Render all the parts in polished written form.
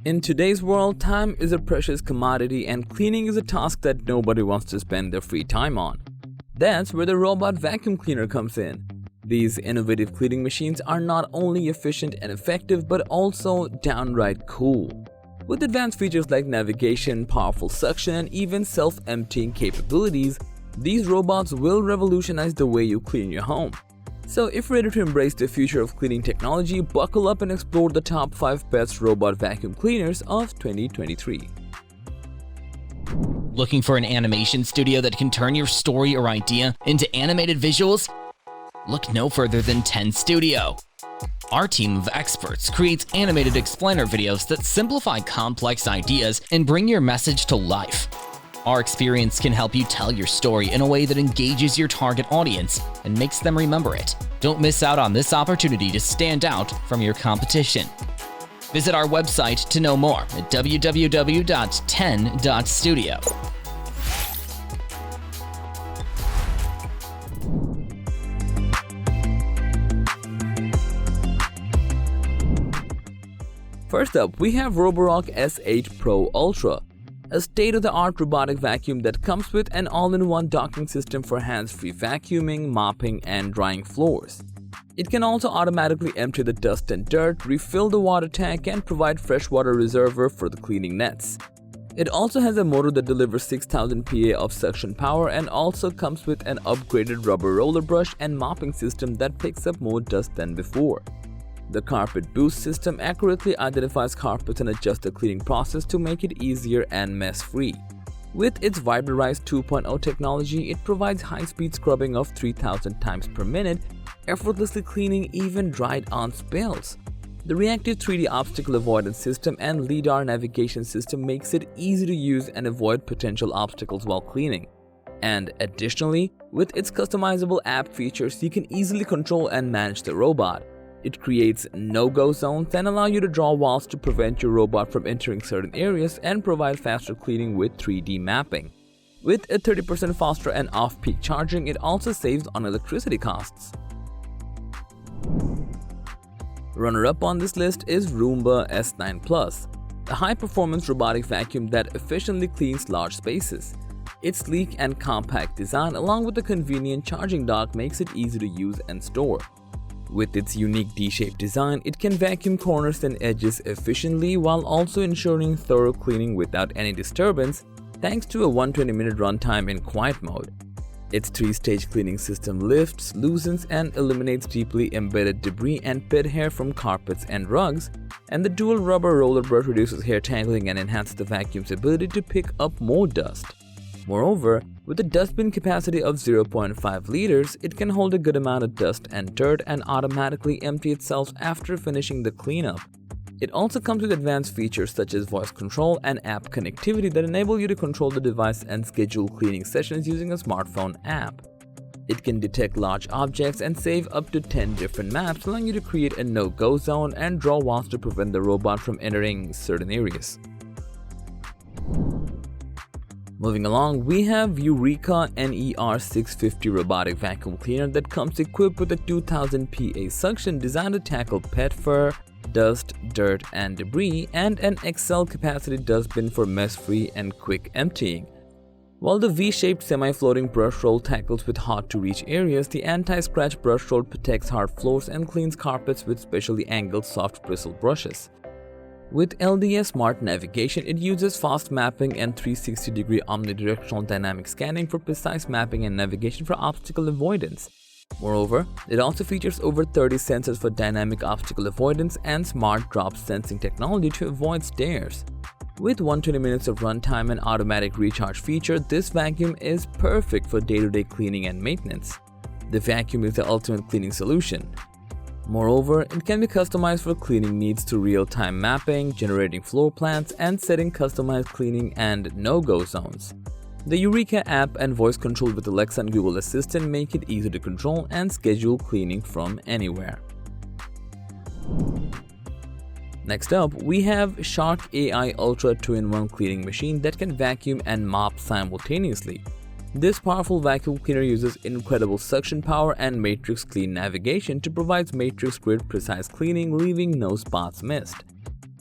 In today's world, time is a precious commodity and cleaning is a task that nobody wants to spend their free time on. That's where the robot vacuum cleaner comes in. These innovative cleaning machines are not only efficient and effective but also downright cool. With advanced features like navigation, powerful suction, and even self-emptying capabilities, these robots will revolutionize the way you clean your home. So if you're ready to embrace the future of cleaning technology, buckle up and explore the top 5 best robot vacuum cleaners of 2023. Looking for an animation studio that can turn your story or idea into animated visuals? Look no further than 10 Studio. Our team of experts creates animated explainer videos that simplify complex ideas and bring your message to life. Our experience can help you tell your story in a way that engages your target audience and makes them remember it. Don't miss out on this opportunity to stand out from your competition. Visit our website to know more at www.10.studio. First up, we have Roborock S8 Pro Ultra, a state-of-the-art robotic vacuum that comes with an all-in-one docking system for hands-free vacuuming, mopping, and drying floors. It can also automatically empty the dust and dirt, refill the water tank, and provide freshwater reservoir for the cleaning nets. It also has a motor that delivers 6000 PA of suction power and also comes with an upgraded rubber roller brush and mopping system that picks up more dust than before. The Carpet Boost system accurately identifies carpets and adjusts the cleaning process to make it easier and mess-free. With its Viberize 2.0 technology, it provides high-speed scrubbing of 3000 times per minute, effortlessly cleaning even dried-on spills. The reactive 3D obstacle avoidance system and LiDAR navigation system makes it easy to use and avoid potential obstacles while cleaning. And additionally, with its customizable app features, you can easily control and manage the robot. It creates no-go zones and allows you to draw walls to prevent your robot from entering certain areas and provide faster cleaning with 3D mapping. With a 30% faster and off-peak charging, it also saves on electricity costs. Runner-up on this list is Roomba S9 Plus, a high-performance robotic vacuum that efficiently cleans large spaces. Its sleek and compact design along with the convenient charging dock makes it easy to use and store. With its unique D-shaped design, it can vacuum corners and edges efficiently while also ensuring thorough cleaning without any disturbance thanks to a 120-minute runtime in quiet mode. Its 3-stage cleaning system lifts, loosens, and eliminates deeply embedded debris and pet hair from carpets and rugs, and the dual rubber roller brush reduces hair tangling and enhances the vacuum's ability to pick up more dust. Moreover, with a dustbin capacity of 0.5 liters, it can hold a good amount of dust and dirt and automatically empty itself after finishing the cleanup. It also comes with advanced features such as voice control and app connectivity that enable you to control the device and schedule cleaning sessions using a smartphone app. It can detect large objects and save up to 10 different maps, allowing you to create a no-go zone and draw walls to prevent the robot from entering certain areas. Moving along, we have Eureka NER650 robotic vacuum cleaner that comes equipped with a 2000 PA suction designed to tackle pet fur, dust, dirt, and debris, and an XL capacity dustbin for mess-free and quick emptying. While the V-shaped semi-floating brush roll tackles with hard-to-reach areas, the anti-scratch brush roll protects hard floors and cleans carpets with specially angled soft bristle brushes. With LDS Smart Navigation, it uses fast mapping and 360-degree omnidirectional dynamic scanning for precise mapping and navigation for obstacle avoidance. Moreover, it also features over 30 sensors for dynamic obstacle avoidance and smart drop sensing technology to avoid stairs. With 120 minutes of runtime and automatic recharge feature, this vacuum is perfect for day-to-day cleaning and maintenance. The vacuum is the ultimate cleaning solution. Moreover, it can be customized for cleaning needs through real-time mapping, generating floor plans, and setting customized cleaning and no-go zones. The Eureka app and voice control with Alexa and Google Assistant make it easy to control and schedule cleaning from anywhere. Next up, we have Shark AI Ultra 2-in-1 cleaning machine that can vacuum and mop simultaneously. This powerful vacuum cleaner uses incredible suction power and matrix clean navigation to provide matrix grid precise cleaning, leaving no spots missed.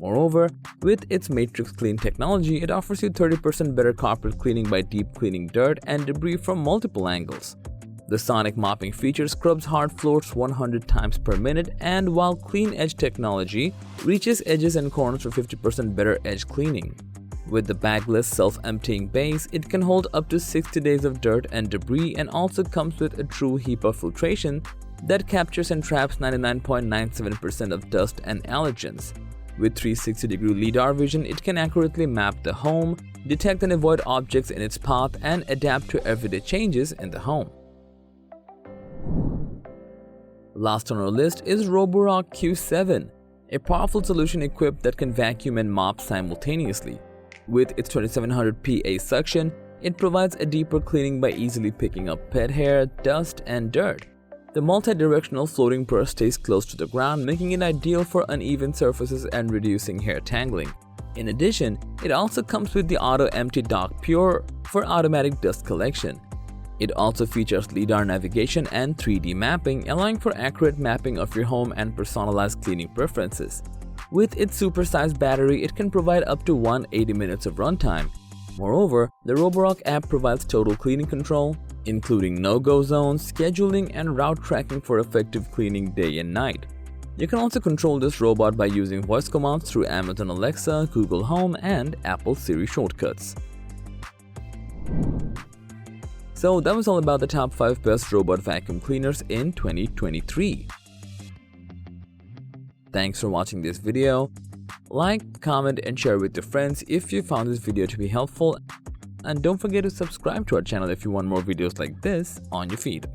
Moreover, with its Matrix Clean technology, it offers you 30% better carpet cleaning by deep cleaning dirt and debris from multiple angles. The sonic mopping feature scrubs hard floors 100 times per minute, and while Clean Edge technology reaches edges and corners for 50% better edge cleaning. With the bagless, self-emptying base, it can hold up to 60 days of dirt and debris and also comes with a true HEPA filtration that captures and traps 99.97% of dust and allergens. With 360-degree LiDAR vision, it can accurately map the home, detect and avoid objects in its path, and adapt to everyday changes in the home. Last on our list is Roborock Q7, a powerful solution equipped that can vacuum and mop simultaneously. With its 2700 PA suction, it provides a deeper cleaning by easily picking up pet hair, dust, and dirt. The multi-directional floating purse stays close to the ground, making it ideal for uneven surfaces and reducing hair tangling. In addition, it also comes with the Auto Empty Dock Pure for automatic dust collection. It also features LiDAR navigation and 3D mapping, allowing for accurate mapping of your home and personalized cleaning preferences. With its supersized battery, it can provide up to 180 minutes of runtime. Moreover, the Roborock app provides total cleaning control, including no-go zones, scheduling, and route tracking for effective cleaning day and night. You can also control this robot by using voice commands through Amazon Alexa, Google Home, and Apple Siri shortcuts. So that was all about the top 5 best robot vacuum cleaners in 2023. Thanks for watching this video. Like, comment, and share with your friends if you found this video to be helpful. And don't forget to subscribe to our channel if you want more videos like this on your feed.